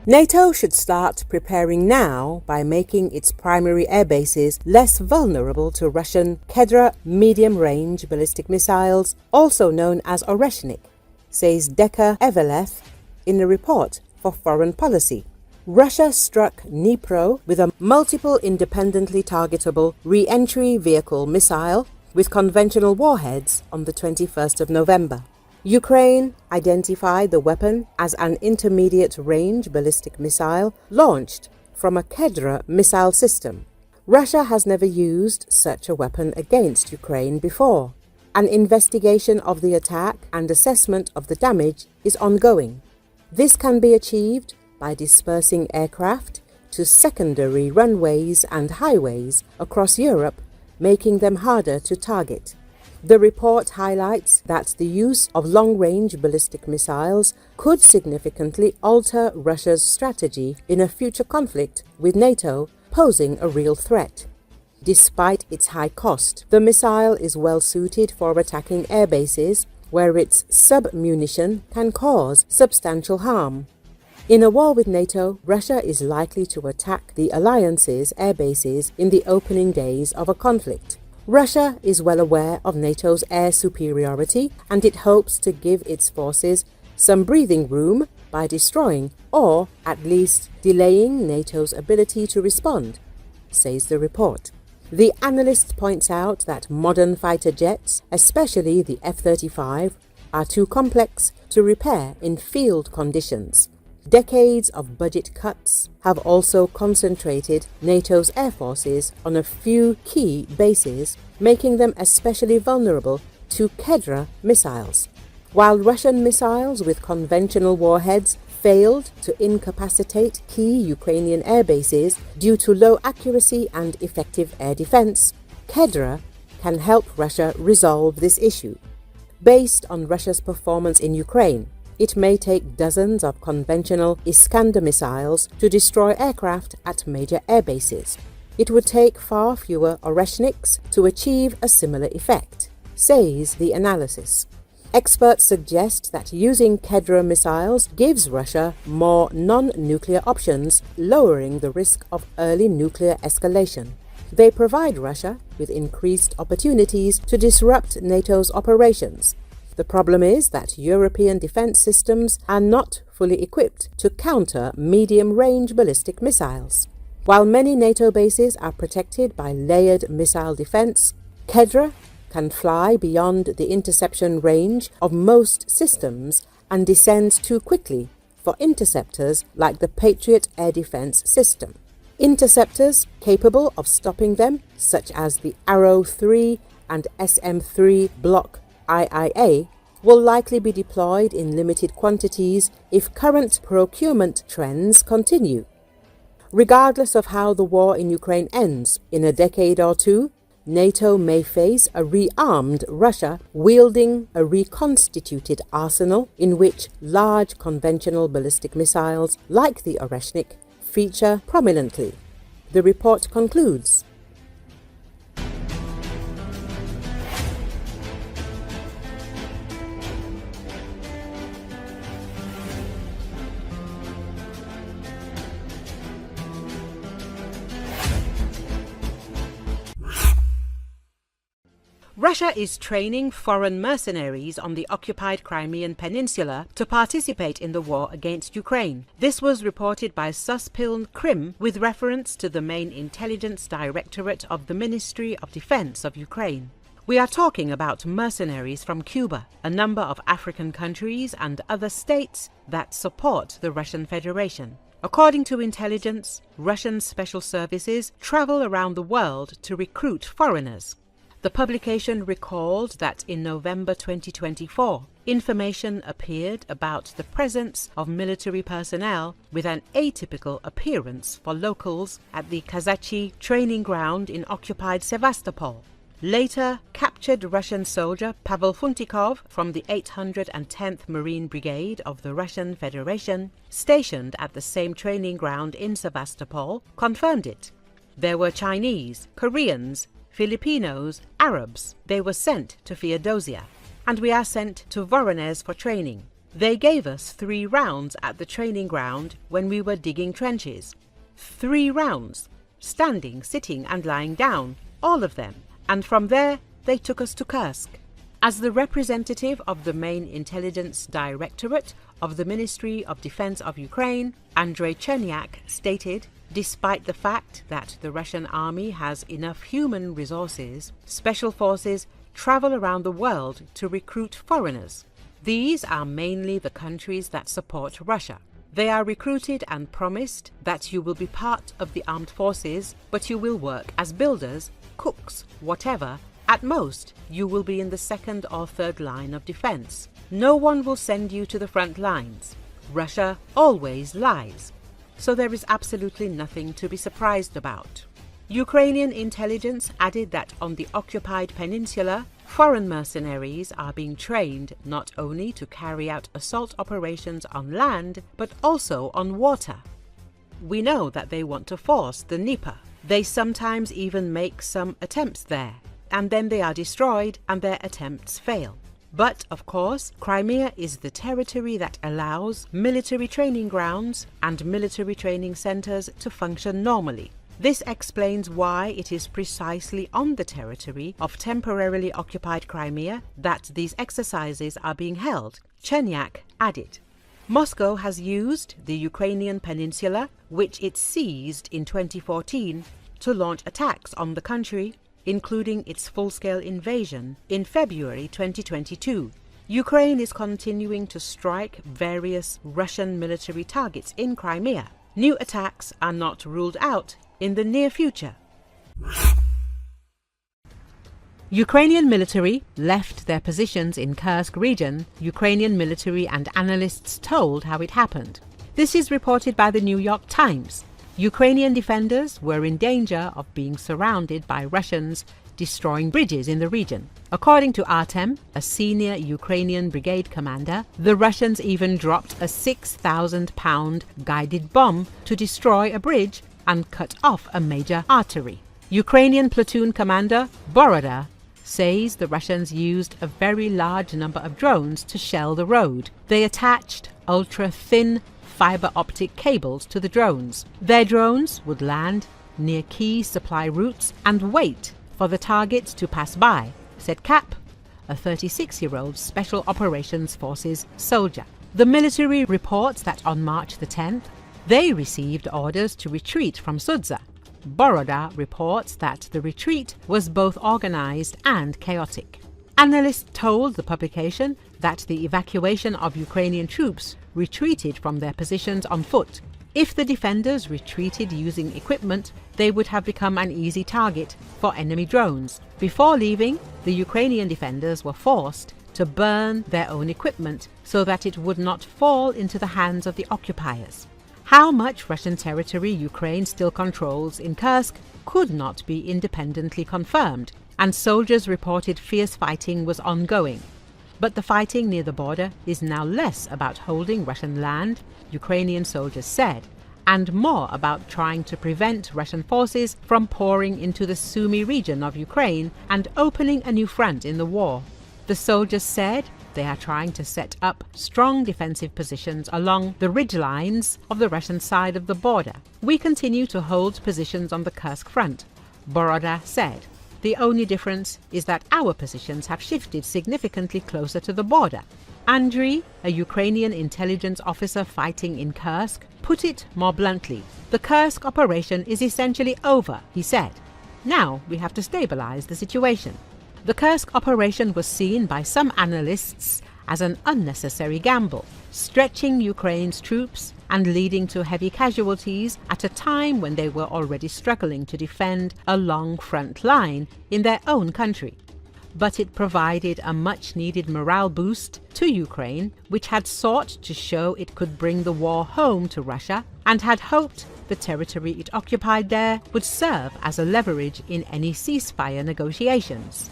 NATO should start preparing now by making its primary airbases less vulnerable to Russian Kedr medium-range ballistic missiles, also known as Oreshnik, says Decker Eveleth in a report for foreign policy. Russia struck Dnipro with a multiple independently targetable Reentry vehicle missile with conventional warheads on the 21st of November. Ukraine identified the weapon as an intermediate-range ballistic missile launched from a Kedr missile system. Russia has never used such a weapon against Ukraine before. An investigation of the attack and assessment of the damage is ongoing. This can be achieved by dispersing aircraft to secondary runways and highways across Europe, making them harder to target. The report highlights that the use of long-range ballistic missiles could significantly alter Russia's strategy in a future conflict with NATO, posing a real threat. Despite its high cost, the missile is well suited for attacking airbases, where its sub-munition can cause substantial harm. In a war with NATO, Russia is likely to attack the alliance's airbases in the opening days of a conflict. Russia is well aware of NATO's air superiority, and it hopes to give its forces some breathing room by destroying or at least delaying NATO's ability to respond, says the report. The analyst points out that modern fighter jets, especially the F-35, are too complex to repair in field conditions. Decades of budget cuts have also concentrated NATO's air forces on a few key bases, making them especially vulnerable to Kedr missiles. While Russian missiles with conventional warheads failed to incapacitate key Ukrainian air bases due to low accuracy and effective air defense, Kedr can help Russia resolve this issue. Based on Russia's performance in Ukraine, it may take dozens of conventional Iskander missiles to destroy aircraft at major air bases. It would take far fewer Oreshniks to achieve a similar effect, says the analysis. Experts suggest that using Kedr missiles gives Russia more non-nuclear options, lowering the risk of early nuclear escalation. They provide Russia with increased opportunities to disrupt NATO's operations. The problem is that European defense systems are not fully equipped to counter medium-range ballistic missiles. While many NATO bases are protected by layered missile defense, Kedr can fly beyond the interception range of most systems and descends too quickly for interceptors like the Patriot air defense system. Interceptors capable of stopping them, such as the Arrow 3 and SM-3 Block IIA, will likely be deployed in limited quantities if current procurement trends continue. Regardless of how the war in Ukraine ends, in a decade or two, NATO may face a rearmed Russia wielding a reconstituted arsenal in which large conventional ballistic missiles like the Oreshnik feature prominently. The report concludes, Russia is training foreign mercenaries on the occupied Crimean Peninsula to participate in the war against Ukraine. This was reported by Suspiln Krim with reference to the main intelligence directorate of the Ministry of Defense of Ukraine. We are talking about mercenaries from Cuba, a number of African countries and other states that support the Russian Federation. According to intelligence, Russian special services travel around the world to recruit foreigners. The publication recalled that in November 2024, information appeared about the presence of military personnel with an atypical appearance for locals at the Kazachi training ground in occupied Sevastopol. Later, captured Russian soldier Pavel Funtikov from the 810th Marine Brigade of the Russian Federation, stationed at the same training ground in Sevastopol, confirmed it. There were Chinese, Koreans, Filipinos, Arabs. They were sent to Feodosia, and we are sent to Voronezh for training. They gave us 3 rounds at the training ground when we were digging trenches. 3 rounds, standing, sitting and lying down, all of them, and from there they took us to Kursk. As the representative of the main intelligence directorate of the Ministry of Defense of Ukraine, Andrei Chernyak, stated, despite the fact that the Russian army has enough human resources, special forces travel around the world to recruit foreigners. These are mainly the countries that support Russia. They are recruited and promised that you will be part of the armed forces, but you will work as builders, cooks, whatever. At most, you will be in the 2nd or 3rd line of defense. No one will send you to the front lines. Russia always lies. So there is absolutely nothing to be surprised about. Ukrainian intelligence added that on the occupied peninsula, foreign mercenaries are being trained not only to carry out assault operations on land, but also on water. We know that they want to force the Dnipro. They sometimes even make some attempts there, and then they are destroyed and their attempts fail. But, of course, Crimea is the territory that allows military training grounds and military training centers to function normally. This explains why it is precisely on the territory of temporarily occupied Crimea that these exercises are being held, Chernyak added. Moscow has used the Ukrainian peninsula, which it seized in 2014, to launch attacks on the country, including its full-scale invasion in February 2022. Ukraine is continuing to strike various Russian military targets in Crimea. New attacks are not ruled out in the near future. Ukrainian military left their positions in Kursk region, Ukrainian military and analysts told how it happened. This is reported by the New York Times. Ukrainian defenders were in danger of being surrounded by Russians destroying bridges in the region. According to Artem, a senior Ukrainian brigade commander, the Russians even dropped a 6,000-pound guided bomb to destroy a bridge and cut off a major artery. Ukrainian platoon commander Boroda says the Russians used a very large number of drones to shell the road. They attached ultra-thin fiber optic cables to the drones. Their drones would land near key supply routes and wait for the targets to pass by, said Cap, a 36-year-old Special Operations Forces soldier. The military reports that on March the 10th, they received orders to retreat from Sudza. Boroda reports that the retreat was both organized and chaotic. Analysts told the publication that the evacuation of Ukrainian troops retreated from their positions on foot. If the defenders retreated using equipment, they would have become an easy target for enemy drones. Before leaving, the Ukrainian defenders were forced to burn their own equipment so that it would not fall into the hands of the occupiers. How much Russian territory Ukraine still controls in Kursk could not be independently confirmed, and soldiers reported fierce fighting was ongoing. But the fighting near the border is now less about holding Russian land, Ukrainian soldiers said, and more about trying to prevent Russian forces from pouring into the Sumy region of Ukraine and opening a new front in the war. The soldiers said they are trying to set up strong defensive positions along the ridgelines of the Russian side of the border. We continue to hold positions on the Kursk front, Boroda said. The only difference is that our positions have shifted significantly closer to the border. Andriy, a Ukrainian intelligence officer fighting in Kursk, put it more bluntly. The Kursk operation is essentially over, he said. Now we have to stabilize the situation. The Kursk operation was seen by some analysts as an unnecessary gamble, stretching Ukraine's troops and leading to heavy casualties at a time when they were already struggling to defend a long front line in their own country. But it provided a much-needed morale boost to Ukraine, which had sought to show it could bring the war home to Russia and had hoped the territory it occupied there would serve as a leverage in any ceasefire negotiations.